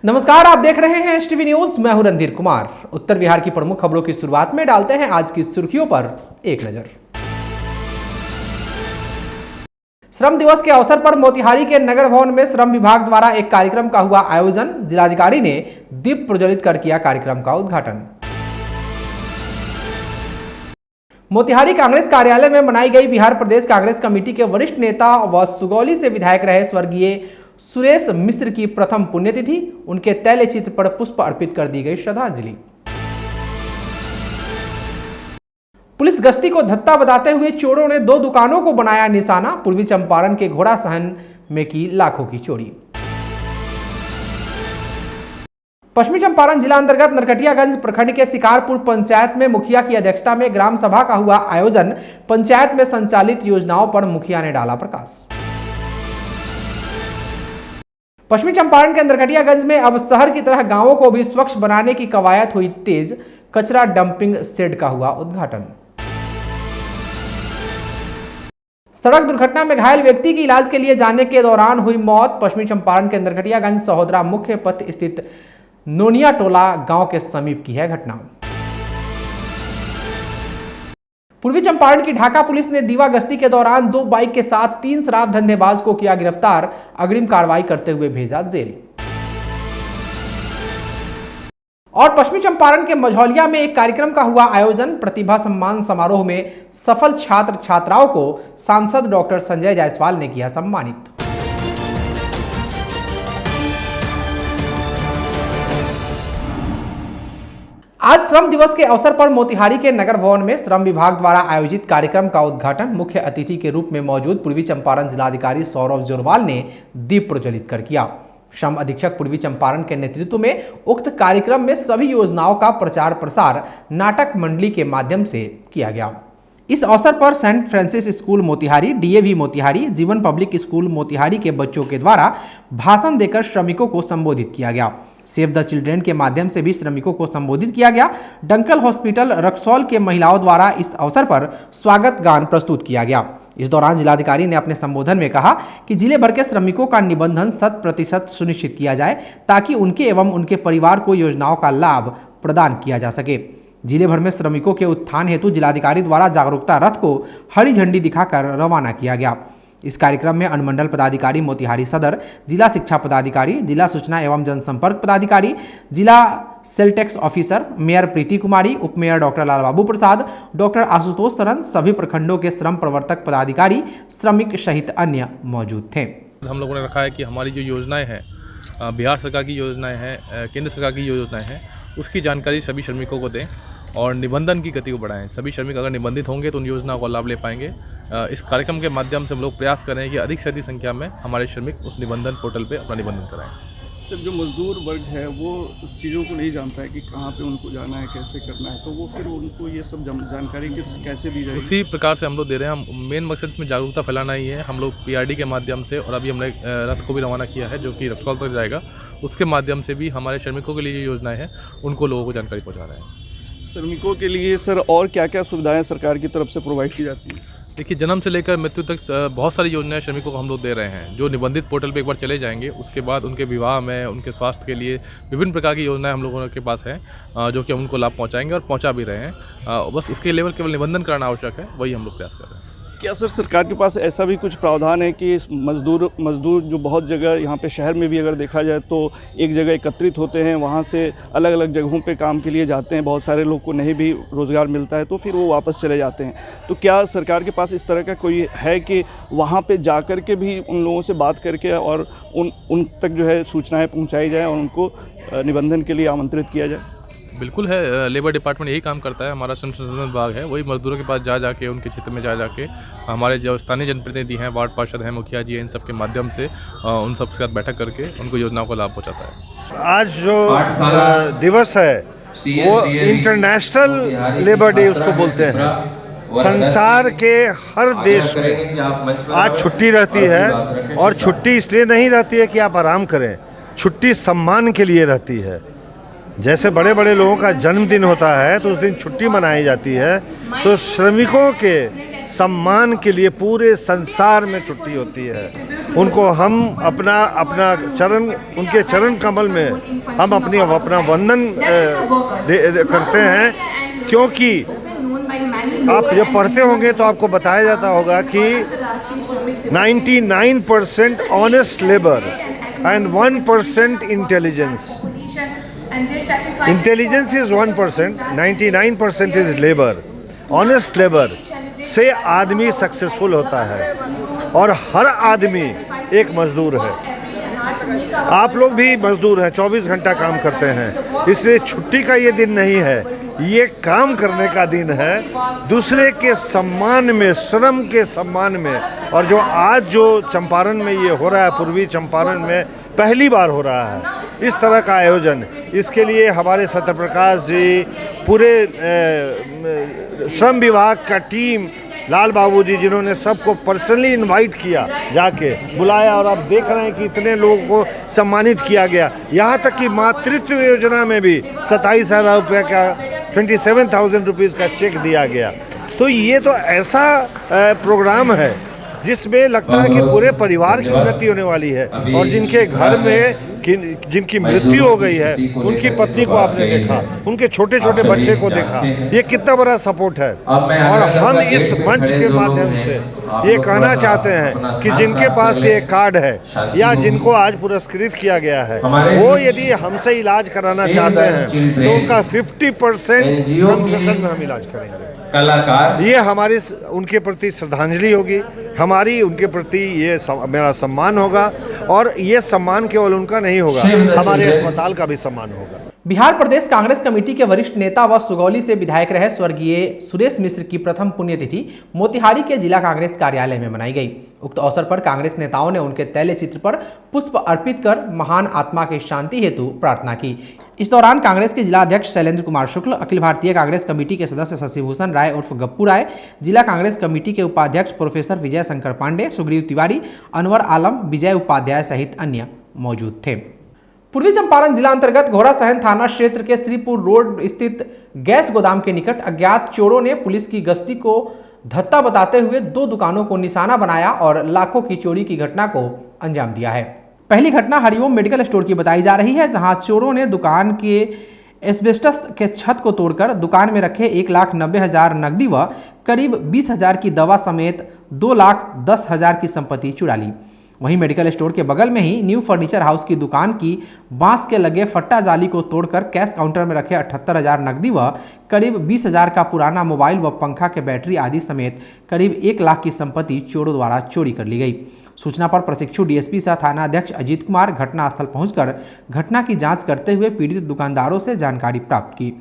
नमस्कार, आप देख रहे हैं एसटीवी न्यूज। मैं हूं रणधीर कुमार। उत्तर बिहार की प्रमुख खबरों की शुरुआत में डालते हैं आज की सुर्खियों पर एक नजर। श्रम दिवस के अवसर पर मोतिहारी के नगर भवन में श्रम विभाग द्वारा एक कार्यक्रम का हुआ आयोजन। जिलाधिकारी ने दीप प्रज्वलित कर किया कार्यक्रम का उद्घाटन। मोतिहारी कांग्रेस कार्यालय में मनाई गई बिहार प्रदेश कांग्रेस कमेटी के वरिष्ठ नेता व सुगौली से विधायक रहे स्वर्गीय सुरेश मिश्र की प्रथम पुण्यतिथि। उनके तैल चित्र पर पुष्प अर्पित कर दी गई श्रद्धांजलि। पुलिस गश्ती को धत्ता बताते हुए चोरों ने 2 दुकानों को बनाया निशाना। पूर्वी चंपारण के घोड़ा सहन में की लाखों की चोरी। पश्चिमी चंपारण जिला अंतर्गत नरकटियागंज प्रखंड के शिकारपुर पंचायत में मुखिया की अध्यक्षता में ग्राम सभा का हुआ आयोजन। पंचायत में संचालित योजनाओं पर मुखिया ने डाला प्रकाश। पश्चिमी चंपारण के नरकटियागंज में अब शहर की तरह गांवों को भी स्वच्छ बनाने की कवायद हुई तेज। कचरा डंपिंग शेड का हुआ उद्घाटन। सड़क दुर्घटना में घायल व्यक्ति की इलाज के लिए जाने के दौरान हुई मौत। पश्चिमी चंपारण के नरकटियागंज सहोदरा मुख्य पथ स्थित नोनिया टोला गांव के समीप की है घटना। पूर्वी चंपारण की ढाका पुलिस ने दीवा गश्ती के दौरान 2 बाइक के साथ 3 शराब धंधेबाज को किया गिरफ्तार। अग्रिम कार्रवाई करते हुए भेजा जेल। और पश्चिमी चंपारण के मझौलिया में एक कार्यक्रम का हुआ आयोजन। प्रतिभा सम्मान समारोह में सफल छात्र छात्राओं को सांसद डॉक्टर संजय जायसवाल ने किया सम्मानित। आज श्रम दिवस के अवसर पर मोतिहारी के नगर भवन में श्रम विभाग द्वारा आयोजित कार्यक्रम का उद्घाटन मुख्य अतिथि के रूप में मौजूद पूर्वी चंपारण जिलाधिकारी सौरभ जोरवाल ने दीप प्रज्वलित कर किया। श्रम अधीक्षक पूर्वी चंपारण के नेतृत्व में उक्त कार्यक्रम में सभी योजनाओं का प्रचार प्रसार नाटक मंडली के माध्यम से किया गया। इस अवसर पर Saint Francis school Motihari, DAV Motihari, Jeevan public school Motihari के बच्चों के द्वारा भाषण देकर श्रमिकों को संबोधित किया गया। सेव द चिल्ड्रेन के माध्यम से भी श्रमिकों को संबोधित किया गया। डंकल हॉस्पिटल रक्सौल के महिलाओं द्वारा इस अवसर पर स्वागत गान प्रस्तुत किया गया। इस दौरान जिलाधिकारी ने अपने संबोधन में कहा कि जिले भर के श्रमिकों का निबंधन 100% सुनिश्चित किया जाए ताकि उनके एवं उनके परिवार को योजनाओं का लाभ प्रदान किया जा सके। जिले भर में श्रमिकों के उत्थान हेतु जिलाधिकारी द्वारा जागरूकता रथ को हरी झंडी दिखाकर रवाना किया गया। इस कार्यक्रम में अनुमंडल पदाधिकारी मोतिहारी सदर, जिला शिक्षा पदाधिकारी, जिला सूचना एवं जनसंपर्क पदाधिकारी, जिला सेल टैक्स ऑफिसर, मेयर प्रीति कुमारी, उपमेयर डॉक्टर लालबाबू प्रसाद, डॉक्टर आशुतोष सरन, सभी प्रखंडों के श्रम प्रवर्तक पदाधिकारी, श्रमिक सहित अन्य मौजूद थे। हम लोगों ने रखा है कि हमारी जो योजनाएं हैं, बिहार सरकार की योजनाएं हैं, केंद्र सरकार की योजनाएं हैं, उसकी जानकारी सभी श्रमिकों को दें और निबंधन की गति को बढ़ाएं। सभी श्रमिक अगर निबंधित होंगे तो उन योजनाओं का लाभ ले पाएंगे। इस कार्यक्रम के माध्यम से हम लोग प्रयास करें कि अधिक से अधिक संख्या में हमारे श्रमिक उस निबंधन पोर्टल पे अपना निबंधन कराएं। सर, जो मजदूर वर्ग है वो उस चीज़ों को नहीं जानता है कि कहाँ पे उनको जाना है, कैसे करना है, तो वो फिर उनको ये सब जानकारी कैसे दी जाएगी? उसी प्रकार से हम लोग दे रहे हैं। हम मेन मकसद इसमें जागरूकता फैलाना ही है। हम लोग पीआरडी के माध्यम से, और अभी हमने रथ को भी रवाना किया है जो कि रक्सौल तक जाएगा, उसके माध्यम से भी हमारे श्रमिकों के लिए जो योजनाएँ हैं उनको लोगों को जानकारी पहुँचा रहे हैं। श्रमिकों के लिए सर और क्या क्या सुविधाएं सरकार की तरफ से प्रोवाइड की जाती हैं? देखिए, जन्म से लेकर मृत्यु तक बहुत सारी योजनाएं श्रमिकों को हम लोग दे रहे हैं। जो निबंधित पोर्टल पे एक बार चले जाएंगे, उसके बाद उनके विवाह में, उनके स्वास्थ्य के लिए विभिन्न प्रकार की योजनाएं हम लोगों के पास हैं जो कि हम उनको लाभ पहुंचाएंगे और पहुंचा भी रहे हैं। बस उसके लेवल केवल निबंधन कराना आवश्यक है, वही हम लोग प्रयास कर रहे हैं। क्या सर सरकार के पास ऐसा भी कुछ प्रावधान है कि मजदूर जो बहुत जगह यहाँ पे शहर में भी अगर देखा जाए तो एक जगह एकत्रित होते हैं, वहाँ से अलग अलग जगहों पे काम के लिए जाते हैं, बहुत सारे लोग को नहीं भी रोज़गार मिलता है तो फिर वो वापस चले जाते हैं, तो क्या सरकार के पास इस तरह का कोई है कि वहाँ पे जा कर के भी उन लोगों से बात करके और उन तक जो है सूचनाएँ पहुँचाई जाए और उनको निबंधन के लिए आमंत्रित किया जाए? बिल्कुल है, लेबर डिपार्टमेंट यही काम करता है। हमारा श्रम संसाधन विभाग है, वही मजदूरों के पास जा जाके, उनके क्षेत्र में जा जाके हमारे जो स्थानीय जनप्रतिनिधि हैं, वार्ड पार्षद हैं, मुखिया जी हैं, इन सब के माध्यम से उन सब के साथ बैठक करके उनको योजनाओं का लाभ पहुंचाता है। आज जो दिवस है वो इंटरनेशनल लेबर डे उसको बोलते हैं। संसार के हर देश में आज छुट्टी रहती है, और छुट्टी इसलिए नहीं रहती है कि आप आराम करें, छुट्टी सम्मान के लिए रहती है। जैसे बड़े बड़े लोगों का जन्मदिन होता है तो उस दिन छुट्टी मनाई जाती है, तो श्रमिकों के सम्मान के लिए पूरे संसार में छुट्टी होती है। उनको हम अपना चरण, उनके चरण कमल में हम अपना वंदन करते हैं, क्योंकि आप जब पढ़ते होंगे तो आपको बताया जाता होगा कि 99% honest labour and 1% intelligence. Intelligence is 1%, 99% is labour. Honest labour से आदमी सक्सेसफुल होता है और हर आदमी एक मजदूर है। आप लोग भी मजदूर हैं, 24 घंटा काम करते हैं, इसलिए छुट्टी का ये दिन नहीं है, ये काम करने का दिन है, दूसरे के सम्मान में, श्रम के सम्मान में। और जो चंपारण में ये हो रहा है, पूर्वी चंपारण में पहली बार हो रहा है इस तरह का आयोजन, इसके लिए हमारे सत्यप्रकाश जी, पूरे श्रम विभाग का टीम, लाल बाबू जी, जिन्होंने सबको पर्सनली इनवाइट किया, जाके बुलाया, और आप देख रहे हैं कि इतने लोगों को सम्मानित किया गया। यहाँ तक कि मातृत्व योजना में भी 27,000 रुपये का 27,000 रुपीज़ का चेक दिया गया। तो ये तो ऐसा प्रोग्राम है जिसमें लगता है कि पूरे परिवार की उन्नति होने वाली है। और जिनके घर में जिनकी मृत्यु हो गई है, उनकी पत्नी को आपने देखा, उनके छोटे छोटे बच्चे को देखा, ये कितना बड़ा सपोर्ट है। और हम इस मंच के माध्यम से ये कहना चाहते हैं कि जिनके पास ये कार्ड है या जिनको आज पुरस्कृत किया गया है, वो यदि हमसे इलाज कराना चाहते हैं तो उनका 50% कंसेशन में हम इलाज करेंगे। कलाकार, ये हमारी उनके प्रति श्रद्धांजलि होगी, हमारी उनके प्रति ये मेरा सम्मान होगा। और ये सम्मान केवल उनका नहीं होगा, हमारे अस्पताल का भी सम्मान होगा। बिहार प्रदेश कांग्रेस कमेटी के वरिष्ठ नेता व सुगौली से विधायक रहे स्वर्गीय सुरेश मिश्र की प्रथम पुण्यतिथि मोतिहारी के जिला कांग्रेस कार्यालय में मनाई गई। उक्त अवसर पर कांग्रेस नेताओं ने उनके तैल चित्र पर पुष्प अर्पित कर महान आत्मा की शांति हेतु प्रार्थना की। इस दौरान कांग्रेस के जिला अध्यक्ष शैलेंद्र कुमार शुक्ल, अखिल भारतीय कांग्रेस कमेटी के सदस्य शशिभूषण राय उर्फ गप्पू राय, जिला कांग्रेस कमेटी के उपाध्यक्ष प्रोफेसर विजय शंकर पांडे, सुग्रीव तिवारी, अनवर आलम, विजय उपाध्याय सहित अन्य मौजूद थे। पूर्वी चंपारण जिला अंतर्गत घोड़ासहन थाना क्षेत्र के श्रीपुर रोड स्थित गैस गोदाम के निकट अज्ञात चोरों ने पुलिस की गश्ती को धत्ता बताते हुए 2 दुकानों को निशाना बनाया और लाखों की चोरी की घटना को अंजाम दिया है। पहली घटना हरिओम मेडिकल स्टोर की बताई जा रही है, जहां चोरों ने दुकान के एस्बेस्टस के छत को तोड़कर दुकान में रखे 1,90,000 नकदी व करीब 20,000 की दवा समेत 2,10,000 की संपत्ति चुरा ली। वहीं मेडिकल स्टोर के बगल में ही न्यू फर्नीचर हाउस की दुकान की बांस के लगे फट्टा जाली को तोड़कर कैश काउंटर में रखे 78,000 नकदी व करीब 20,000 का पुराना मोबाइल व पंखा के बैटरी आदि समेत करीब 1 लाख की संपत्ति चोरों द्वारा चोरी कर ली गई। सूचना पर प्रशिक्षु डीएसपी सह थाना अध्यक्ष अजीत कुमार घटनास्थल पहुंचकर घटना की जांच करते हुए पीड़ित दुकानदारों से जानकारी प्राप्त की।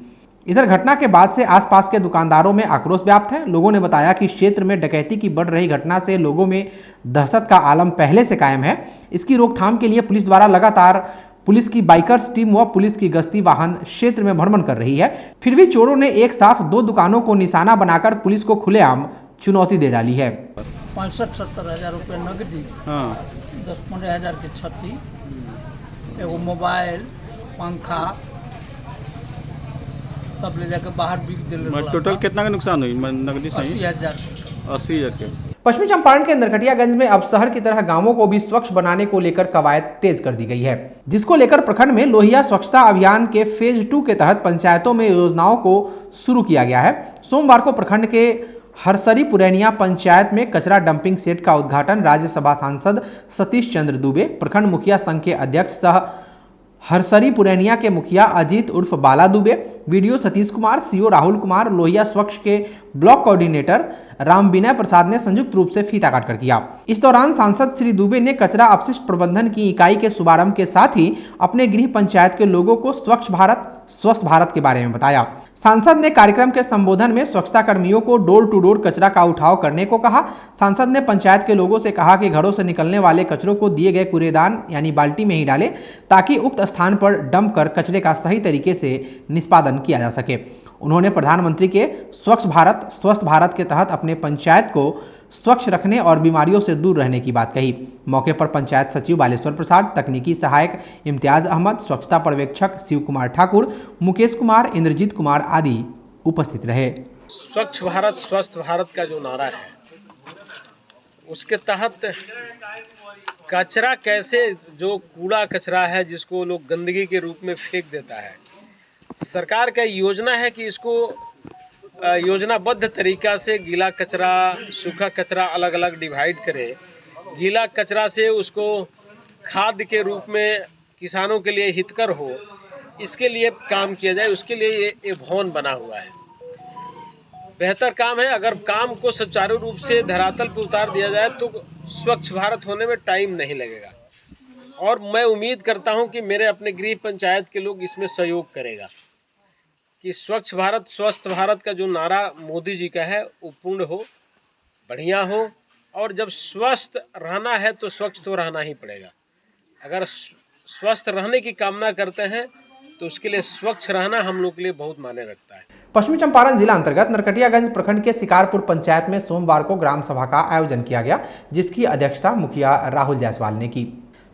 इधर घटना के बाद से आसपास के दुकानदारों में आक्रोश व्याप्त है। लोगों ने बताया कि क्षेत्र में डकैती की बढ़ रही घटना से लोगों में दहशत का आलम पहले से कायम है। इसकी रोकथाम के लिए पुलिस द्वारा लगातार पुलिस की बाइकर्स टीम व पुलिस की गश्ती वाहन क्षेत्र में भ्रमण कर रही है। फिर भी चोरों ने एक साथ 2 दुकानों को निशाना बनाकर पुलिस को खुलेआम चुनौती दे डाली है। 65-70 हज़ार रुपये नकदी, 10-15 हज़ार की छत्ती, एगो मोबाइल, पंखा सब ले जाकर बाहर बिक दिल। टोटल कितना का नुकसान हुई नकदी? 80,000 के। पश्चिमी चंपारण के नरकटियागंज में अब शहर की तरह गांवों को भी स्वच्छ बनाने को लेकर कवायद तेज कर दी गई है, जिसको लेकर प्रखंड में लोहिया स्वच्छता अभियान के फेज 2 के तहत पंचायतों में योजनाओं को शुरू किया गया है। सोमवार को प्रखंड के हरसरी पुरैनिया पंचायत में कचरा डंपिंग सेट का उद्घाटन राज्यसभा सांसद सतीश चंद्र दुबे, प्रखंड मुखिया संघ के अध्यक्ष सह हरसरी पुरैनिया के मुखिया अजीत उर्फ बाला दुबे, वीडियो सतीश कुमार, सीओ राहुल कुमार, लोहिया स्वच्छ के ब्लॉक कोऑर्डिनेटर राम विनय प्रसाद ने संयुक्त रूप से फीता काटकर किया। इस दौरान सांसद श्री दुबे ने कचरा अपशिष्ट प्रबंधन की इकाई के शुभारंभ के साथ ही अपने गृह पंचायत के लोगों को स्वच्छ भारत स्वस्थ भारत के बारे में बताया। सांसद ने कार्यक्रम के संबोधन में स्वच्छता कर्मियों को डोर टू डोर कचरा का उठाव करने को कहा। सांसद ने पंचायत के लोगों से कहा कि घरों से निकलने वाले कचरों को दिए गए कूड़ेदान यानी बाल्टी में ही डालें, ताकि उक्त स्थान पर डंप कर कचरे का सही तरीके से निष्पादन किया जा सके। उन्होंने प्रधानमंत्री के स्वच्छ भारत स्वस्थ भारत के तहत अपने पंचायत को स्वच्छ रखने और बीमारियों से दूर रहने की बात कही। मौके पर पंचायत सचिव बालेश्वर प्रसाद, तकनीकी सहायक इम्तियाज अहमद, स्वच्छता पर्यवेक्षक शिव कुमार ठाकुर, मुकेश कुमार, इंद्रजीत कुमार आदि उपस्थित रहे। स्वच्छ भारत स्वस्थ भारत का जो नारा है उसके तहत कचरा कैसे, जो कूड़ा कचरा है जिसको लोग गंदगी के रूप में फेंक देता है, सरकार का योजना है कि इसको योजनाबद्ध तरीका से गीला कचरा सूखा कचरा अलग अलग डिवाइड करे। गीला कचरा से उसको खाद के रूप में किसानों के लिए हितकर हो, इसके लिए काम किया जाए। उसके लिए ये भवन बना हुआ है, बेहतर काम है। अगर काम को सुचारू रूप से धरातल पर उतार दिया जाए तो स्वच्छ भारत होने में टाइम नहीं लगेगा। और मैं उम्मीद करता हूं कि मेरे अपने गृह पंचायत के लोग इसमें सहयोग करेगा कि स्वच्छ भारत स्वस्थ भारत का जो नारा मोदी जी का है वो पूर्ण हो, बढ़िया हो। और जब स्वस्थ रहना है तो स्वच्छ तो रहना ही पड़ेगा। अगर स्वस्थ रहने की कामना करते हैं तो उसके लिए स्वच्छ रहना हम लोग के लिए बहुत मायने रखता है। पश्चिमी चंपारण जिला अंतर्गत नरकटियागंज प्रखंड के शिकारपुर पंचायत में सोमवार को ग्राम सभा का आयोजन किया गया, जिसकी अध्यक्षता मुखिया राहुल जायसवाल ने की।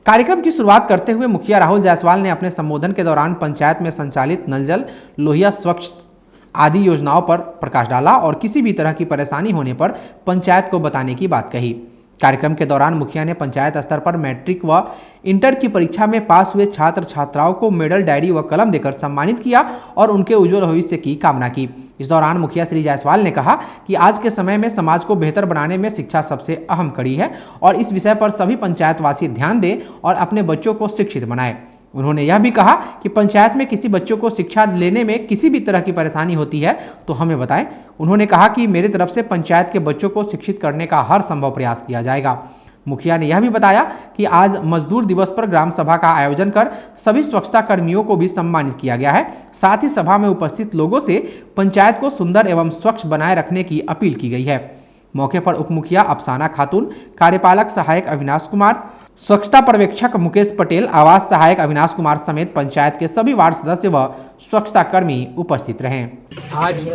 कार्यक्रम की शुरुआत करते हुए मुखिया राहुल जायसवाल ने अपने संबोधन के दौरान पंचायत में संचालित नल जल, लोहिया स्वच्छ आदि योजनाओं पर प्रकाश डाला और किसी भी तरह की परेशानी होने पर पंचायत को बताने की बात कही। कार्यक्रम के दौरान मुखिया ने पंचायत स्तर पर मैट्रिक व इंटर की परीक्षा में पास हुए छात्र छात्राओं को मेडल, डायरी व कलम देकर सम्मानित किया और उनके उज्जवल भविष्य की कामना की। इस दौरान मुखिया श्री जायसवाल ने कहा कि आज के समय में समाज को बेहतर बनाने में शिक्षा सबसे अहम कड़ी है और इस विषय पर सभी पंचायतवासी ध्यान दें और अपने बच्चों को शिक्षित बनाएं। उन्होंने यह भी कहा कि पंचायत में किसी बच्चों को शिक्षा लेने में किसी भी तरह की परेशानी होती है तो हमें बताएं। उन्होंने कहा कि मेरी तरफ से पंचायत के बच्चों को शिक्षित करने का हर संभव प्रयास किया जाएगा। मुखिया ने यह भी बताया कि आज मजदूर दिवस पर ग्राम सभा का आयोजन कर सभी स्वच्छता कर्मियों को भी सम्मानित किया गया है। साथ ही सभा में उपस्थित लोगों से पंचायत को सुंदर एवं स्वच्छ बनाए रखने की अपील की गई है। मौके पर उप मुखिया अफसाना खातून, कार्यपालक सहायक अविनाश कुमार, स्वच्छता पर्यवेक्षक मुकेश पटेल, आवास सहायक अविनाश कुमार समेत पंचायत के सभी वार्ड सदस्य व स्वच्छता कर्मी उपस्थित रहे। आज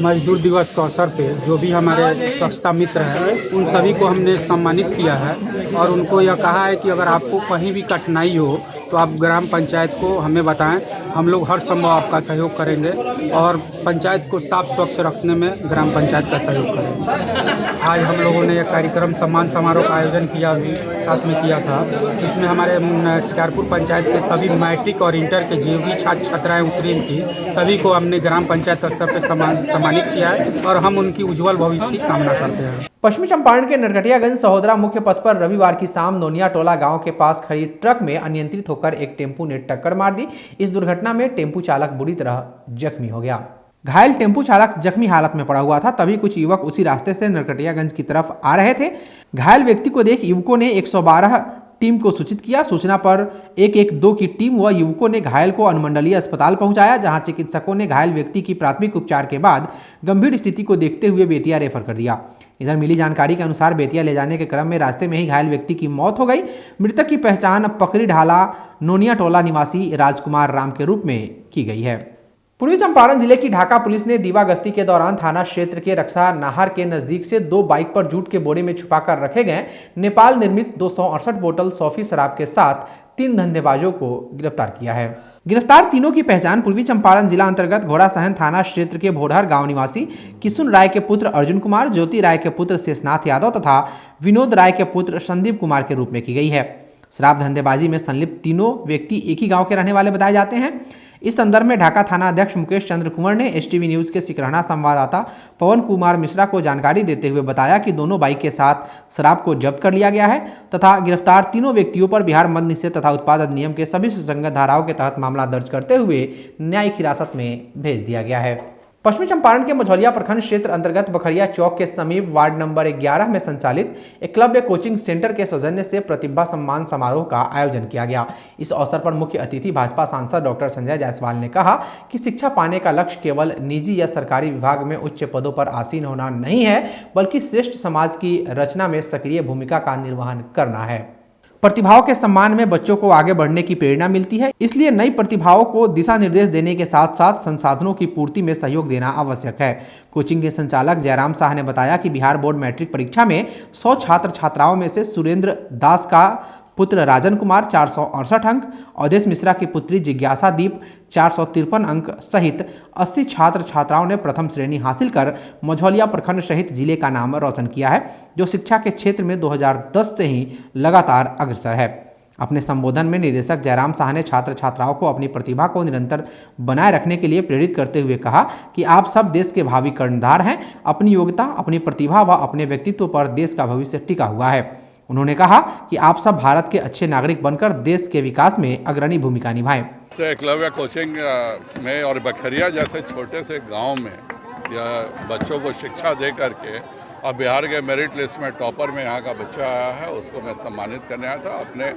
मजदूर दिवस के अवसर पे जो भी हमारे स्वच्छता मित्र हैं उन सभी को हमने सम्मानित किया है और उनको यह कहा है कि अगर आपको कहीं भी कठिनाई हो तो आप ग्राम पंचायत को हमें बताएं, हम लोग हर संभव आपका सहयोग करेंगे और पंचायत को साफ स्वच्छ रखने में ग्राम पंचायत का सहयोग करेंगे। आज हम लोगों ने एक कार्यक्रम सम्मान समारोह का आयोजन किया, अभी साथ में किया था, जिसमें हमारे शिकारपुर पंचायत के सभी मैट्रिक और इंटर के जो भी छात्र छात्राएँ उत्तीर्ण थी सभी को हमने ग्राम पंचायत स्तर पर सम्मानित किया है और हम उनकी उज्जवल भविष्य की कामना करते हैं। पश्चिमी चंपारण के नरकटियागंज सहोदरा मुख्य पथ पर रविवार की शाम नोनिया टोला गांव के पास खड़ी ट्रक में अनियंत्रित होकर एक टेम्पू ने टक्कर मार दी। इस दुर्घटना में टेम्पू चालक बुरी तरह जख्मी हो गया। घायल टेम्पू चालक जख्मी हालत में पड़ा हुआ था। तभी कुछ युवक उसी रास्ते से नरकटियागंज की तरफ आ रहे थे। घायल व्यक्ति को देख युवकों ने 112 टीम को सूचित किया। सूचना पर 112 की टीम व युवकों ने घायल को अनुमंडलीय अस्पताल पहुंचाया, जहां चिकित्सकों ने घायल व्यक्ति की प्राथमिक उपचार के बाद गंभीर स्थिति को देखते हुए बेतिया रेफर कर दिया। इधर मिली जानकारी के अनुसार बेतिया ले जाने के क्रम में रास्ते में ही घायल व्यक्ति की मौत हो गई। मृतक की पहचान पकड़ी ढाला नोनिया टोला निवासी राजकुमार राम के रूप में की गई है। पूर्वी चंपारण जिले की ढाका पुलिस ने दीवा गश्ती के दौरान थाना क्षेत्र के रक्षा नाहर के नजदीक से 2 बाइक पर जूट के बोरे में छुपाकर रखे गए नेपाल निर्मित 268 बोतल सॉफी शराब के साथ 3 धंधेबाजों को गिरफ्तार किया है। गिरफ्तार तीनों की पहचान पूर्वी चंपारण जिला अंतर्गत घोड़ासहन थाना क्षेत्र के भोडहर गांव निवासी किशुन राय के पुत्र अर्जुन कुमार, ज्योति राय के पुत्र शेषनाथ यादव तथा विनोद राय के पुत्र संदीप कुमार के रूप में की गई है। शराब धंधेबाजी में संलिप्त तीनों व्यक्ति एक ही गांव के रहने वाले बताए जाते हैं। इस संदर्भ में ढाका थाना अध्यक्ष मुकेश चंद्र कुंवर ने एसटीवी न्यूज के सिकरहना संवाददाता पवन कुमार मिश्रा को जानकारी देते हुए बताया कि दोनों बाइक के साथ शराब को जब्त कर लिया गया है तथा गिरफ्तार तीनों व्यक्तियों पर बिहार मद्य निषेध तथा उत्पाद अधिनियम के सभी सुसंगत धाराओं के तहत मामला दर्ज करते हुए न्यायिक हिरासत में भेज दिया गया है। पश्चिमी चंपारण के मझौलिया प्रखंड क्षेत्र अंतर्गत बखरिया चौक के समीप वार्ड नंबर 11 में संचालित एकलव्य कोचिंग सेंटर के सौजन्य से प्रतिभा सम्मान समारोह का आयोजन किया गया। इस अवसर पर मुख्य अतिथि भाजपा सांसद डॉक्टर संजय जायसवाल ने कहा कि शिक्षा पाने का लक्ष्य केवल निजी या सरकारी विभाग में उच्च पदों पर आसीन होना नहीं है, बल्कि श्रेष्ठ समाज की रचना में सक्रिय भूमिका का निर्वहन करना है। प्रतिभाओं के सम्मान में बच्चों को आगे बढ़ने की प्रेरणा मिलती है, इसलिए नई प्रतिभाओं को दिशा निर्देश देने के साथ साथ संसाधनों की पूर्ति में सहयोग देना आवश्यक है। कोचिंग के संचालक जयराम शाह ने बताया कि बिहार बोर्ड मैट्रिक परीक्षा में 100 छात्र छात्राओं में से सुरेंद्र दास का पुत्र राजन कुमार 468 अंक, अवधेश मिश्रा की पुत्री जिज्ञासा दीप 453 अंक सहित 80 छात्र छात्राओं ने प्रथम श्रेणी हासिल कर मझौलिया प्रखंड सहित जिले का नाम रोशन किया है, जो शिक्षा के क्षेत्र में 2010 से ही लगातार अग्रसर है। अपने संबोधन में निदेशक जयराम शाह ने छात्र छात्राओं को अपनी प्रतिभा को निरंतर बनाए रखने के लिए प्रेरित करते हुए कहा कि आप सब देश के भावी कर्णधार हैं। अपनी योग्यता, अपनी प्रतिभा व अपने व्यक्तित्व पर देश का भविष्य टिका हुआ है। उन्होंने कहा कि आप सब भारत के अच्छे नागरिक बनकर देश के विकास में अग्रणी भूमिका निभाएं। एकलव्य कोचिंग में और बखरिया जैसे छोटे से गांव में या बच्चों को शिक्षा दे करके अब बिहार के मेरिट लिस्ट में टॉपर में यहाँ का बच्चा आया है, उसको मैं सम्मानित करने आया था। अपने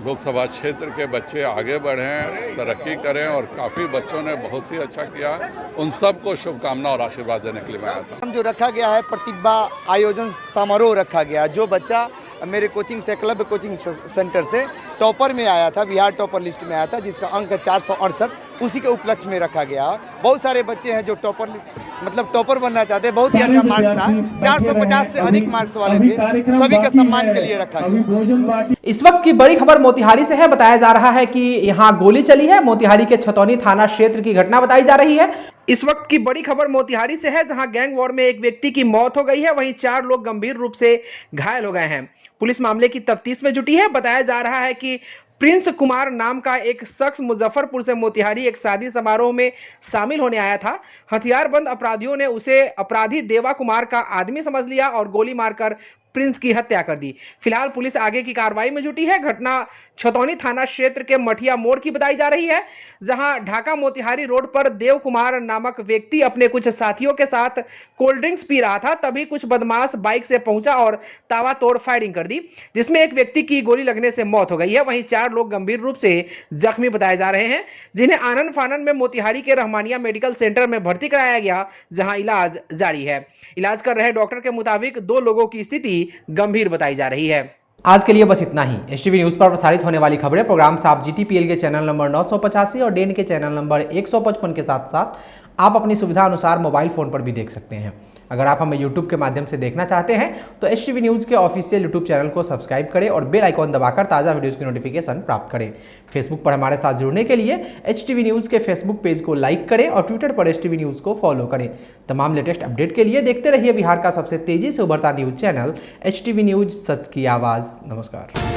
लोकसभा क्षेत्र के बच्चे आगे बढ़ें, तरक्की करें और काफ़ी बच्चों ने बहुत ही अच्छा किया। उन सबको शुभकामना और आशीर्वाद देने के लिए मैं आया था। हम जो रखा गया है प्रतिभा आयोजन समारोह रखा गया, जो बच्चा मेरे कोचिंग से क्लब कोचिंग सेंटर से टॉपर में आया था, बिहार टॉपर लिस्ट में आया था, जिसका अंक 468, उसी के उपलक्ष्य में रखा गया। बहुत सारे बच्चे हैं जो टॉपर लिस्ट मतलब टॉपर बनना चाहते हैं। बहुत ही अच्छा मार्क्स था, 450 से अधिक मार्क्स वाले थे, सभी के सम्मान के लिए रखा गया। इस वक्त की बड़ी खबर मोतिहारी से है। बताया जा रहा है कि यहां गोली चली है। मोतिहारी के छतौनी थाना क्षेत्र की घटना बताई जा रही है। इस वक्त की बड़ी खबर मोतिहारी से है, जहां गैंग वॉर में एक व्यक्ति की मौत हो गई है, वहीं 4 लोग गंभीर रूप से घायल हो गए हैं। पुलिस मामले की तफ्तीश में जुटी है। बताया जा रहा है कि प्रिंस कुमार नाम का एक शख्स मुजफ्फरपुर से मोतिहारी एक शादी समारोह में शामिल होने आया था। हथियारबंद अपराधियों ने उसे अपराधी देवा कुमार का आदमी समझ लिया और गोली मारकर प्रिंस की हत्या कर दी। फिलहाल पुलिस आगे की कार्रवाई में जुटी है। घटना छतौनी थाना क्षेत्र के मठिया मोड़ की बताई जा रही है, जहां ढाका मोतिहारी रोड पर देव कुमार नामक व्यक्ति अपने कुछ साथियों के साथ कोल्ड ड्रिंक्स पी रहा था। तभी कुछ बदमाश बाइक से पहुंचा और ताबड़तोड़ फायरिंग कर दी, जिसमें एक व्यक्ति की गोली लगने से मौत हो गई है। वहीं 4 लोग गंभीर रूप से जख्मी बताए जा रहे हैं, जिन्हें आनन फानन में मोतिहारी के रहमानिया मेडिकल सेंटर में भर्ती कराया गया, जहां इलाज जारी है। इलाज कर रहे डॉक्टर के मुताबिक 2 लोगों की स्थिति गंभीर बताई जा रही है। आज के लिए बस इतना ही। एचटीवी न्यूज पर प्रसारित होने वाली खबरें प्रोग्राम्स आप जीटीपीएल के चैनल नंबर 985 और डेन के चैनल नंबर 155 के साथ साथ आप अपनी सुविधा अनुसार मोबाइल फोन पर भी देख सकते हैं। अगर आप हमें यूट्यूब के माध्यम से देखना चाहते हैं तो एचटीवी न्यूज़ के ऑफिशियल यूट्यूब चैनल को सब्सक्राइब करें और बेल आइकॉन दबाकर ताज़ा वीडियोज़ की नोटिफिकेशन प्राप्त करें। फेसबुक पर हमारे साथ जुड़ने के लिए एचटीवी न्यूज़ के फेसबुक पेज को लाइक करें और ट्विटर पर एचटीवी न्यूज़ को फॉलो करें। तमाम लेटेस्ट अपडेट के लिए देखते रहिए बिहार का सबसे तेजी से उभरता न्यूज़ चैनल एचटीवी न्यूज़, सच की आवाज़। नमस्कार।